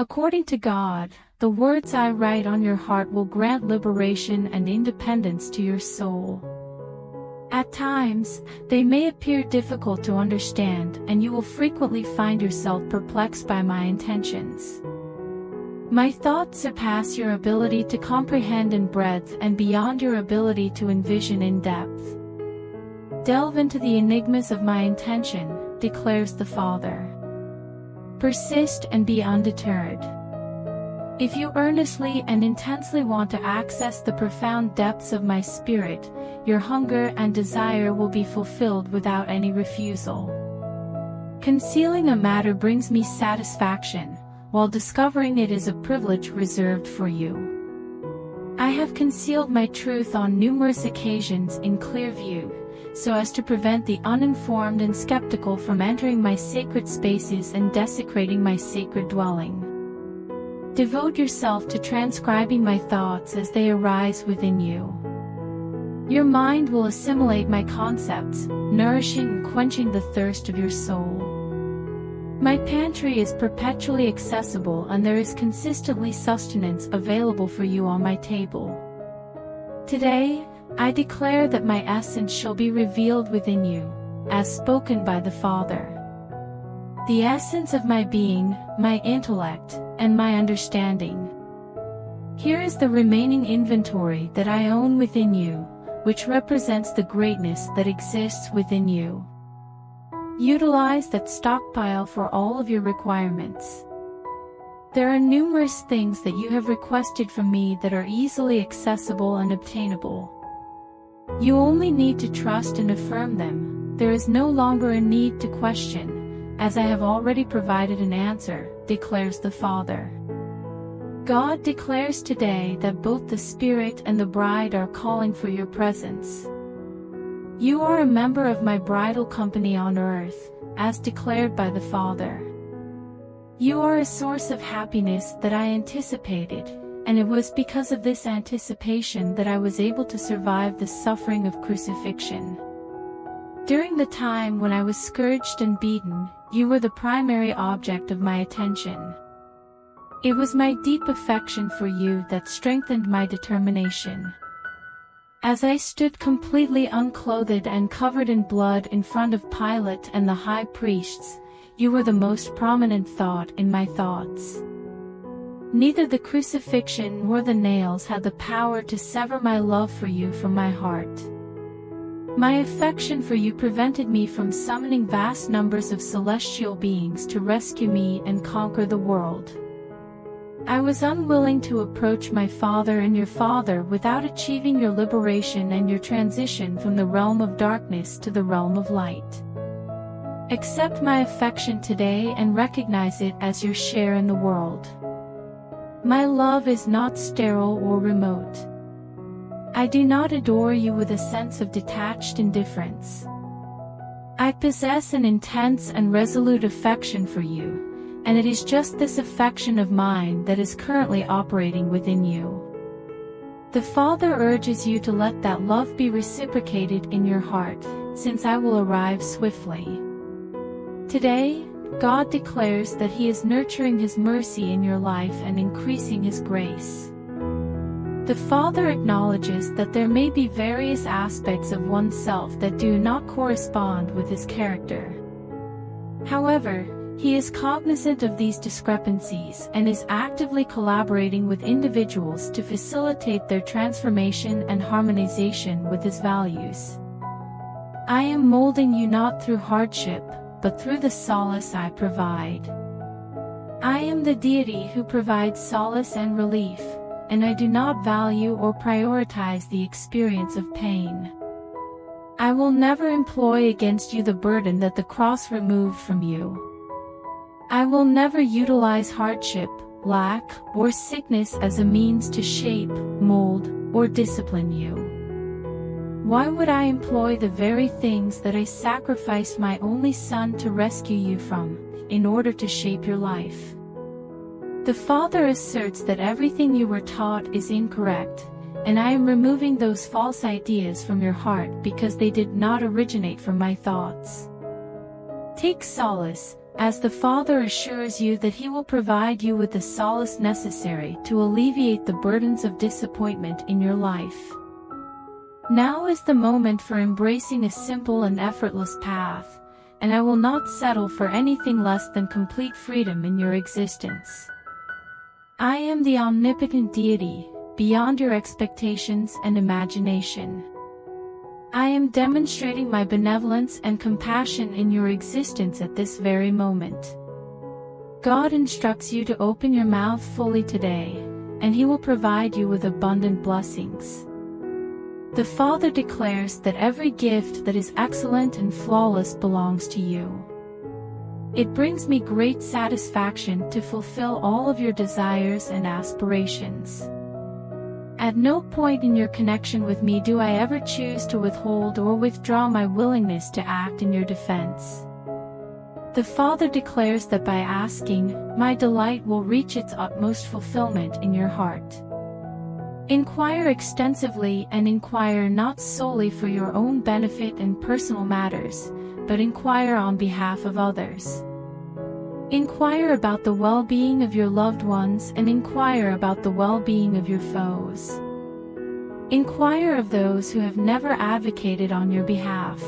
According to God, the words I write on your heart will grant liberation and independence to your soul. At times, they may appear difficult to understand, and you will frequently find yourself perplexed by my intentions. My thoughts surpass your ability to comprehend in breadth and beyond your ability to envision in depth. Delve into the enigmas of my intention, declares the Father. Persist and be undeterred. If you earnestly and intensely want to access the profound depths of my spirit, your hunger and desire will be fulfilled without any refusal. Concealing a matter brings me satisfaction, while discovering it is a privilege reserved for you. I have concealed my truth on numerous occasions in clear view, so as to prevent the uninformed and skeptical from entering my sacred spaces and desecrating my sacred dwelling. Devote yourself to transcribing my thoughts as they arise within you. Your mind will assimilate my concepts, nourishing and quenching the thirst of your soul. My pantry is perpetually accessible, and there is consistently sustenance available for you on my table. Today, I declare that my essence shall be revealed within you, as spoken by the Father. The essence of my being, my intellect, and my understanding. Here is the remaining inventory that I own within you, which represents the greatness that exists within you. Utilize that stockpile for all of your requirements. There are numerous things that you have requested from me that are easily accessible and obtainable. You only need to trust and affirm them. There is no longer a need to question, as I have already provided an answer, declares the Father. God declares today that both the Spirit and the bride are calling for your presence. You are a member of my bridal company on earth, as declared by the Father. You are a source of happiness that I anticipated, and it was because of this anticipation that I was able to survive the suffering of crucifixion. During the time when I was scourged and beaten, you were the primary object of my attention. It was my deep affection for you that strengthened my determination. As I stood completely unclothed and covered in blood in front of Pilate and the high priests, you were the most prominent thought in my thoughts. Neither the crucifixion nor the nails had the power to sever my love for you from my heart. My affection for you prevented me from summoning vast numbers of celestial beings to rescue me and conquer the world. I was unwilling to approach my Father and your Father without achieving your liberation and your transition from the realm of darkness to the realm of light. Accept my affection today and recognize it as your share in the world. My love is not sterile or remote. I do not adore you with a sense of detached indifference. I possess an intense and resolute affection for you, and it is just this affection of mine that is currently operating within you. The Father urges you to let that love be reciprocated in your heart, since I will arrive swiftly. Today, God declares that He is nurturing His mercy in your life and increasing His grace. The Father acknowledges that there may be various aspects of oneself that do not correspond with His character. However, He is cognizant of these discrepancies and is actively collaborating with individuals to facilitate their transformation and harmonization with His values. I am molding you not through hardship, but through the solace I provide. I am the deity who provides solace and relief, and I do not value or prioritize the experience of pain. I will never employ against you the burden that the cross removed from you. I will never utilize hardship, lack, or sickness as a means to shape, mold, or discipline you. Why would I employ the very things that I sacrificed my only Son to rescue you from, in order to shape your life? The Father asserts that everything you were taught is incorrect, and I am removing those false ideas from your heart because they did not originate from my thoughts. Take solace, as the Father assures you that He will provide you with the solace necessary to alleviate the burdens of disappointment in your life. Now is the moment for embracing a simple and effortless path, and I will not settle for anything less than complete freedom in your existence. I am the omnipotent deity, beyond your expectations and imagination. I am demonstrating my benevolence and compassion in your existence at this very moment. God instructs you to open your mouth fully today, and He will provide you with abundant blessings. The Father declares that every gift that is excellent and flawless belongs to you. It brings me great satisfaction to fulfill all of your desires and aspirations. At no point in your connection with me do I ever choose to withhold or withdraw my willingness to act in your defense. The Father declares that by asking, my delight will reach its utmost fulfillment in your heart. Inquire extensively, and inquire not solely for your own benefit and personal matters, but inquire on behalf of others. Inquire about the well-being of your loved ones, and inquire about the well-being of your foes. Inquire of those who have never advocated on your behalf.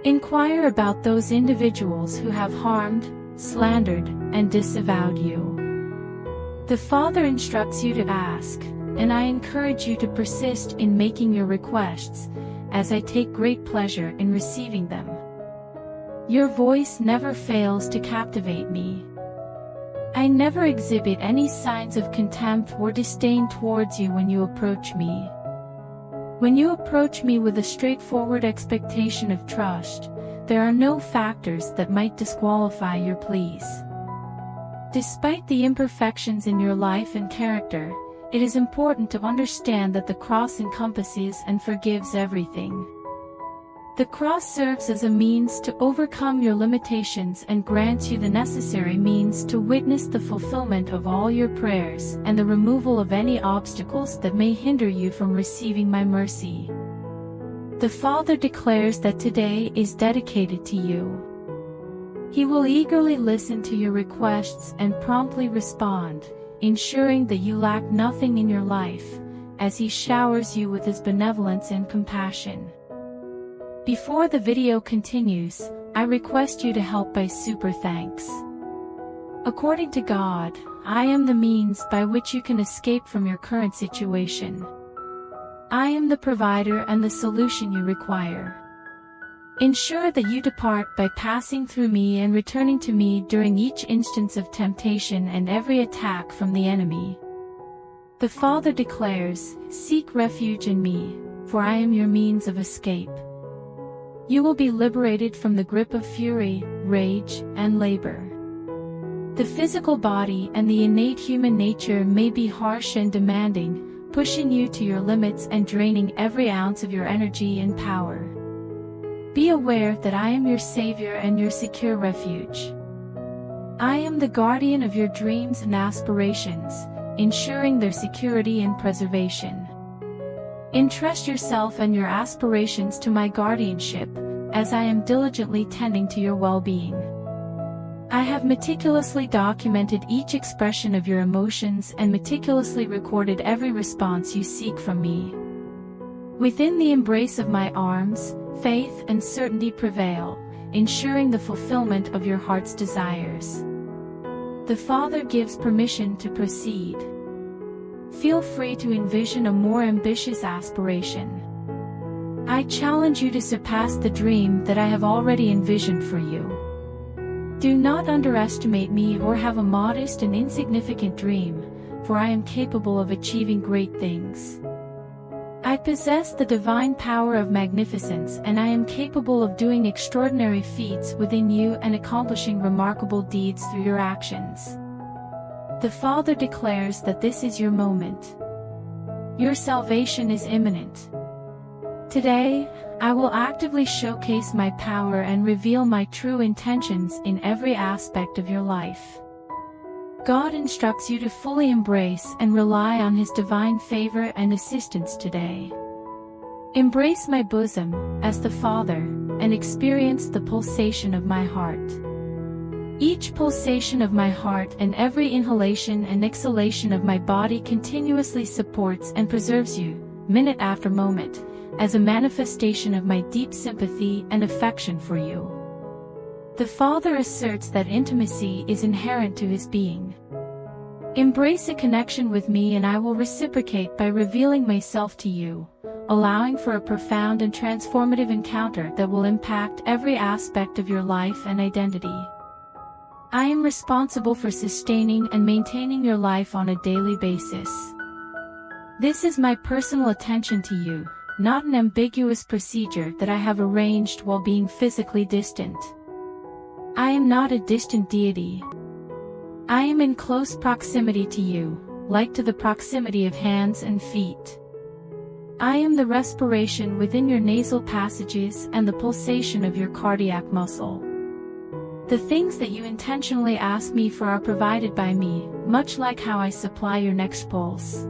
Inquire about those individuals who have harmed, slandered, and disavowed you. The Father instructs you to ask, and I encourage you to persist in making your requests, as I take great pleasure in receiving them. Your voice never fails to captivate me. I never exhibit any signs of contempt or disdain towards you when you approach me. When you approach me with a straightforward expectation of trust, there are no factors that might disqualify your pleas. Despite the imperfections in your life and character, it is important to understand that the cross encompasses and forgives everything. The cross serves as a means to overcome your limitations and grants you the necessary means to witness the fulfillment of all your prayers and the removal of any obstacles that may hinder you from receiving my mercy. The Father declares that today is dedicated to you. He will eagerly listen to your requests and promptly respond, ensuring that you lack nothing in your life, as He showers you with His benevolence and compassion. Before the video continues, I request you to help by super thanks. According to God, I am the means by which you can escape from your current situation. I am the provider and the solution you require. Ensure that you depart by passing through me and returning to me during each instance of temptation and every attack from the enemy. The Father declares, seek refuge in me, for I am your means of escape. You will be liberated from the grip of fury, rage, and labor. The physical body and the innate human nature may be harsh and demanding, pushing you to your limits and draining every ounce of your energy and power. Be aware that I am your Savior and your secure refuge. I am the guardian of your dreams and aspirations, ensuring their security and preservation. Entrust yourself and your aspirations to my guardianship, as I am diligently tending to your well-being. I have meticulously documented each expression of your emotions and meticulously recorded every response you seek from me. Within the embrace of my arms, faith and certainty prevail, ensuring the fulfillment of your heart's desires. The Father gives permission to proceed. Feel free to envision a more ambitious aspiration. I challenge you to surpass the dream that I have already envisioned for you. Do not underestimate me or have a modest and insignificant dream, for I am capable of achieving great things. I possess the divine power of magnificence, and I am capable of doing extraordinary feats within you and accomplishing remarkable deeds through your actions. The Father declares that this is your moment. Your salvation is imminent. Today, I will actively showcase my power and reveal my true intentions in every aspect of your life. God instructs you to fully embrace and rely on His divine favor and assistance today. Embrace my bosom, as the Father, and experience the pulsation of my heart. Each pulsation of my heart and every inhalation and exhalation of my body continuously supports and preserves you, minute after moment, as a manifestation of my deep sympathy and affection for you. The Father asserts that intimacy is inherent to his being. Embrace a connection with me and I will reciprocate by revealing myself to you, allowing for a profound and transformative encounter that will impact every aspect of your life and identity. I am responsible for sustaining and maintaining your life on a daily basis. This is my personal attention to you, not an ambiguous procedure that I have arranged while being physically distant. I am not a distant deity. I am in close proximity to you, like to the proximity of hands and feet. I am the respiration within your nasal passages and the pulsation of your cardiac muscle. The things that you intentionally ask me for are provided by me, much like how I supply your next pulse.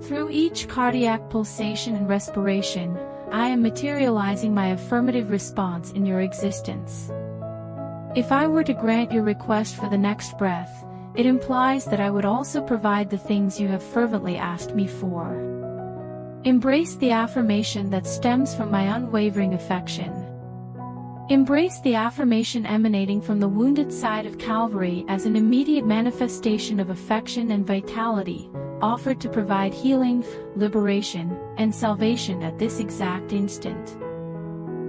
Through each cardiac pulsation and respiration, I am materializing my affirmative response in your existence. If I were to grant your request for the next breath, it implies that I would also provide the things you have fervently asked me for. Embrace the affirmation that stems from my unwavering affection. Embrace the affirmation emanating from the wounded side of Calvary as an immediate manifestation of affection and vitality, offered to provide healing, liberation, and salvation at this exact instant.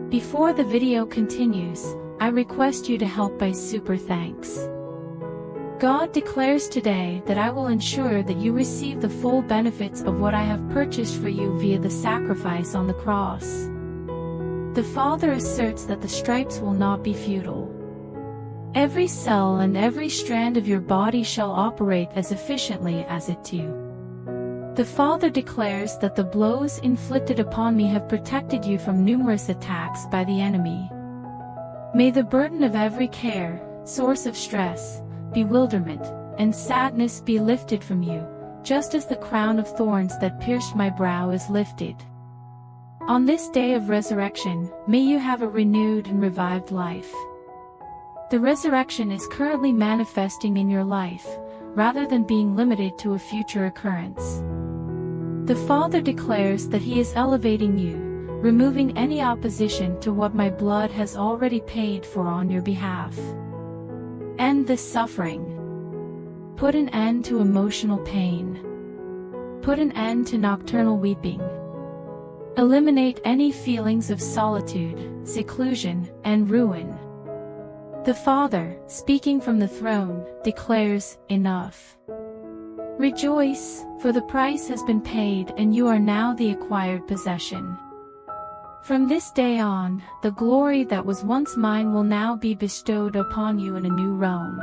Before the video continues, I request you to help by super thanks. God declares today that I will ensure that you receive the full benefits of what I have purchased for you via the sacrifice on the cross. The Father asserts that the stripes will not be futile. Every cell and every strand of your body shall operate as efficiently as it do. The Father declares that the blows inflicted upon me have protected you from numerous attacks by the enemy. May the burden of every care, source of stress, bewilderment, and sadness be lifted from you, just as the crown of thorns that pierced my brow is lifted. On this day of resurrection, may you have a renewed and revived life. The resurrection is currently manifesting in your life, rather than being limited to a future occurrence. The Father declares that He is elevating you, removing any opposition to what my blood has already paid for on your behalf. End this suffering. Put an end to emotional pain. Put an end to nocturnal weeping. Eliminate any feelings of solitude, seclusion, and ruin. The Father, speaking from the throne, declares, "Enough." Rejoice, for the price has been paid and you are now the acquired possession. From this day on, the glory that was once mine will now be bestowed upon you in a new realm.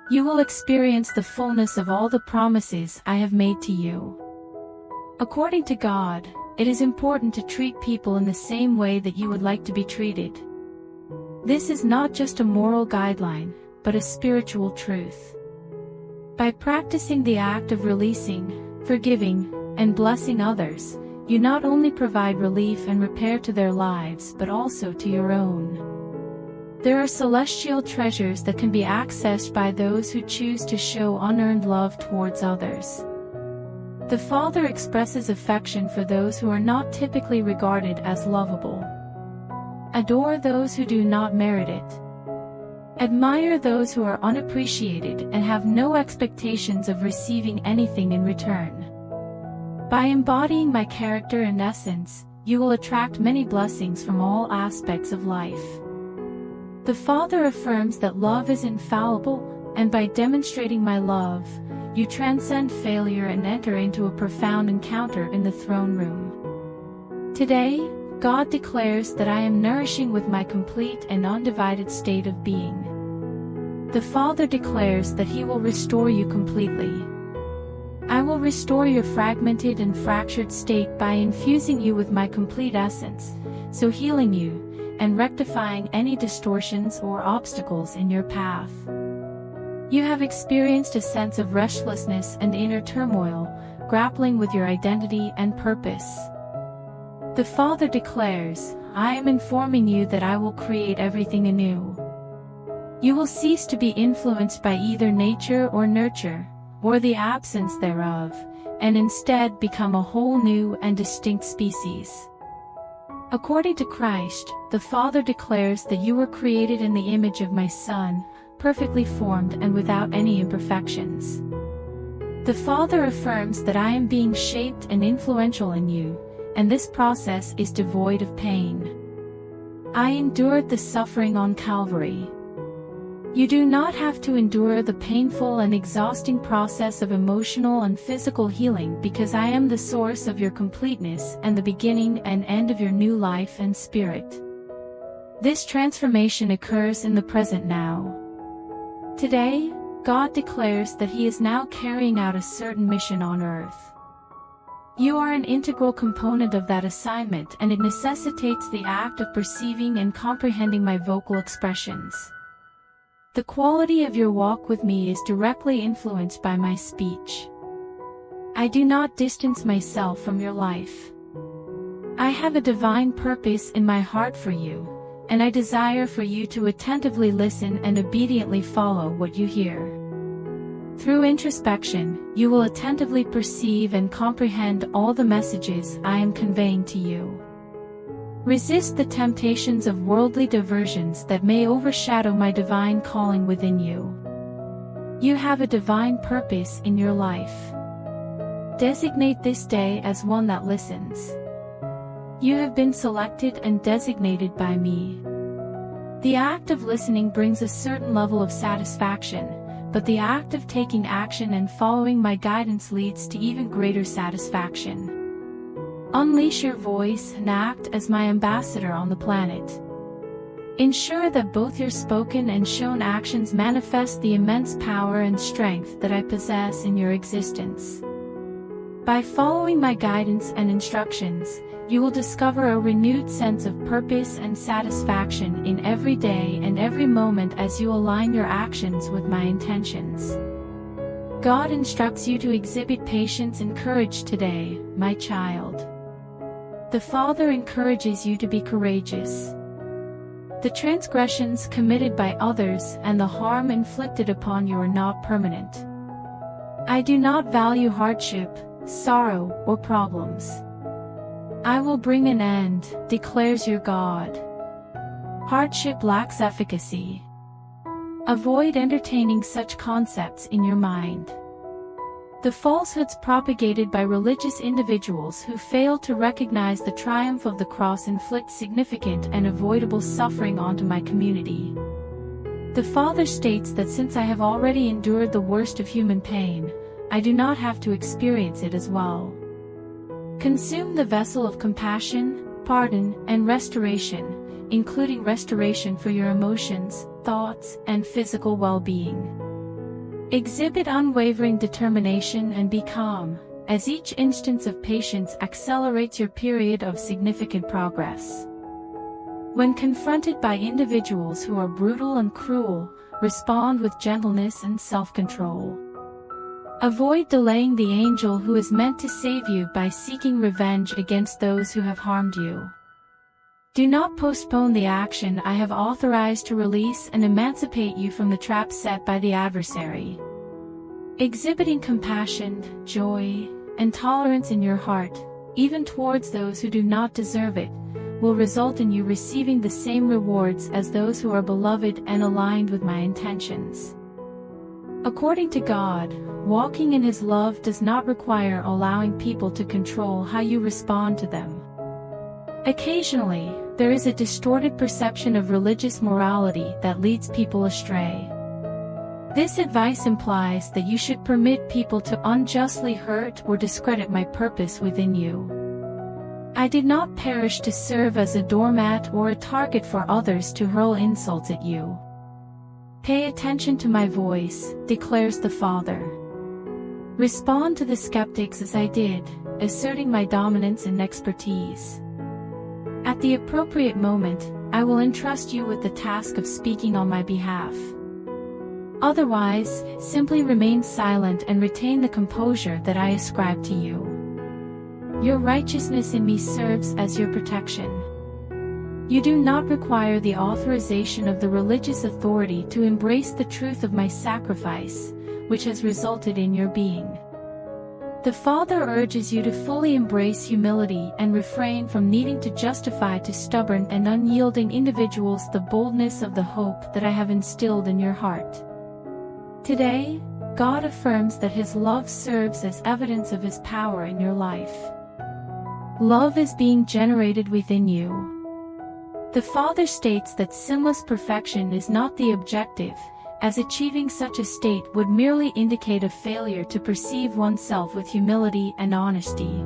You will experience the fullness of all the promises I have made to you. According to God, it is important to treat people in the same way that you would like to be treated. This is not just a moral guideline, but a spiritual truth. By practicing the act of releasing, forgiving, and blessing others, you not only provide relief and repair to their lives but also to your own. There are celestial treasures that can be accessed by those who choose to show unearned love towards others. The Father expresses affection for those who are not typically regarded as lovable. Adore those who do not merit it. Admire those who are unappreciated and have no expectations of receiving anything in return. By embodying my character and essence, you will attract many blessings from all aspects of life. The Father affirms that love is infallible, and by demonstrating my love, you transcend failure and enter into a profound encounter in the throne room. Today, God declares that I am nourishing with my complete and undivided state of being. The Father declares that He will restore you completely. I will restore your fragmented and fractured state by infusing you with my complete essence, so healing you, and rectifying any distortions or obstacles in your path. You have experienced a sense of restlessness and inner turmoil, grappling with your identity and purpose. The Father declares, I am informing you that I will create everything anew. You will cease to be influenced by either nature or nurture, or the absence thereof, and instead become a whole new and distinct species. According to Christ, the Father declares that you were created in the image of my Son, perfectly formed and without any imperfections. The Father affirms that I am being shaped and influential in you, and this process is devoid of pain. I endured the suffering on Calvary. You do not have to endure the painful and exhausting process of emotional and physical healing because I am the source of your completeness and the beginning and end of your new life and spirit. This transformation occurs in the present now. Today, God declares that He is now carrying out a certain mission on earth. You are an integral component of that assignment, and it necessitates the act of perceiving and comprehending my vocal expressions. The quality of your walk with me is directly influenced by my speech. I do not distance myself from your life. I have a divine purpose in my heart for you, and I desire for you to attentively listen and obediently follow what you hear. Through introspection, you will attentively perceive and comprehend all the messages I am conveying to you. Resist the temptations of worldly diversions that may overshadow my divine calling within you. You have a divine purpose in your life. Designate this day as one that listens. You have been selected and designated by me. The act of listening brings a certain level of satisfaction, but the act of taking action and following my guidance leads to even greater satisfaction. Unleash your voice and act as my ambassador on the planet. Ensure that both your spoken and shown actions manifest the immense power and strength that I possess in your existence. By following my guidance and instructions, you will discover a renewed sense of purpose and satisfaction in every day and every moment as you align your actions with my intentions. God instructs you to exhibit patience and courage today, my child. The Father encourages you to be courageous. The transgressions committed by others and the harm inflicted upon you are not permanent. I do not value hardship, sorrow, or problems. I will bring an end, declares your God. Hardship lacks efficacy. Avoid entertaining such concepts in your mind. The falsehoods propagated by religious individuals who fail to recognize the triumph of the cross inflict significant and avoidable suffering onto my community. The Father states that since I have already endured the worst of human pain, I do not have to experience it as well. Consume the vessel of compassion, pardon, and restoration, including restoration for your emotions, thoughts, and physical well-being. Exhibit unwavering determination and be calm, as each instance of patience accelerates your period of significant progress. When confronted by individuals who are brutal and cruel, respond with gentleness and self-control. Avoid delaying the angel who is meant to save you by seeking revenge against those who have harmed you. Do not postpone the action I have authorized to release and emancipate you from the trap set by the adversary. Exhibiting compassion, joy, and tolerance in your heart, even towards those who do not deserve it, will result in you receiving the same rewards as those who are beloved and aligned with my intentions. According to God, walking in His love does not require allowing people to control how you respond to them. Occasionally, there is a distorted perception of religious morality that leads people astray. This advice implies that you should permit people to unjustly hurt or discredit my purpose within you. I did not perish to serve as a doormat or a target for others to hurl insults at you. Pay attention to my voice, declares the Father. Respond to the skeptics as I did, asserting my dominance and expertise. At the appropriate moment, I will entrust you with the task of speaking on my behalf. Otherwise, simply remain silent and retain the composure that I ascribe to you. Your righteousness in me serves as your protection. You do not require the authorization of the religious authority to embrace the truth of my sacrifice, which has resulted in your being. The Father urges you to fully embrace humility and refrain from needing to justify to stubborn and unyielding individuals the boldness of the hope that I have instilled in your heart. Today, God affirms that His love serves as evidence of His power in your life. Love is being generated within you. The Father states that sinless perfection is not the objective, as achieving such a state would merely indicate a failure to perceive oneself with humility and honesty.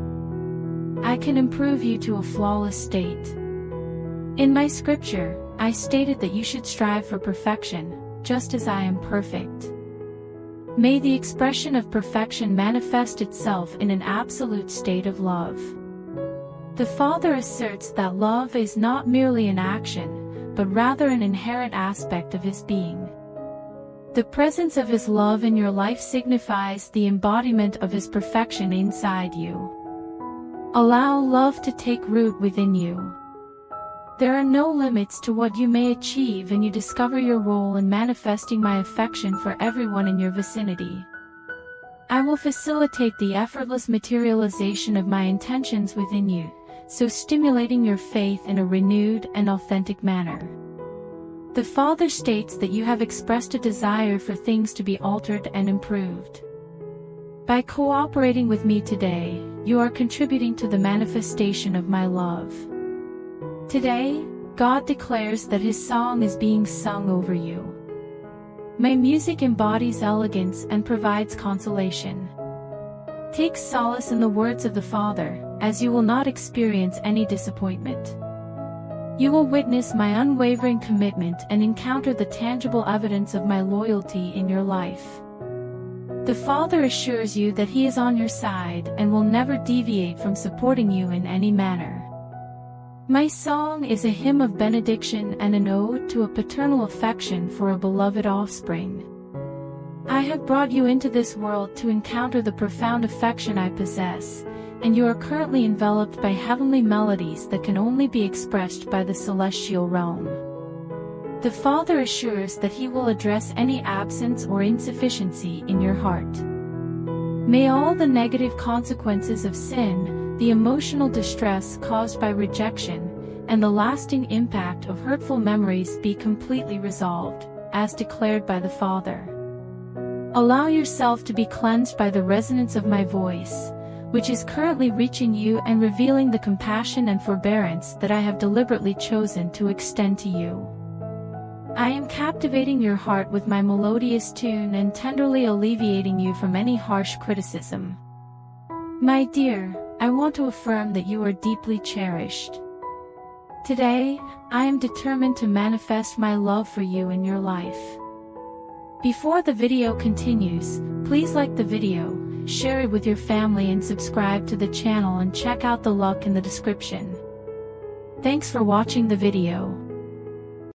I can improve you to a flawless state. In my scripture, I stated that you should strive for perfection, just as I am perfect. May the expression of perfection manifest itself in an absolute state of love. The Father asserts that love is not merely an action, but rather an inherent aspect of His being. The presence of His love in your life signifies the embodiment of His perfection inside you. Allow love to take root within you. There are no limits to what you may achieve, and you discover your role in manifesting my affection for everyone in your vicinity. I will facilitate the effortless materialization of my intentions within you, so stimulating your faith in a renewed and authentic manner. The Father states that you have expressed a desire for things to be altered and improved. By cooperating with me today, you are contributing to the manifestation of my love. Today, God declares that His song is being sung over you. My music embodies elegance and provides consolation. Take solace in the words of the Father, as you will not experience any disappointment. You will witness my unwavering commitment and encounter the tangible evidence of my loyalty in your life. The Father assures you that He is on your side and will never deviate from supporting you in any manner. My song is a hymn of benediction and an ode to a paternal affection for a beloved offspring. I have brought you into this world to encounter the profound affection I possess, and you are currently enveloped by heavenly melodies that can only be expressed by the celestial realm. The Father assures that He will address any absence or insufficiency in your heart. May all the negative consequences of sin, the emotional distress caused by rejection, and the lasting impact of hurtful memories be completely resolved, as declared by the Father. Allow yourself to be cleansed by the resonance of my voice, which is currently reaching you and revealing the compassion and forbearance that I have deliberately chosen to extend to you. I am captivating your heart with my melodious tune and tenderly alleviating you from any harsh criticism. My dear, I want to affirm that you are deeply cherished. Today, I am determined to manifest my love for you in your life. Before the video continues, please like the video, share it with your family and subscribe to the channel and check out the link in the description. Thanks for watching the video.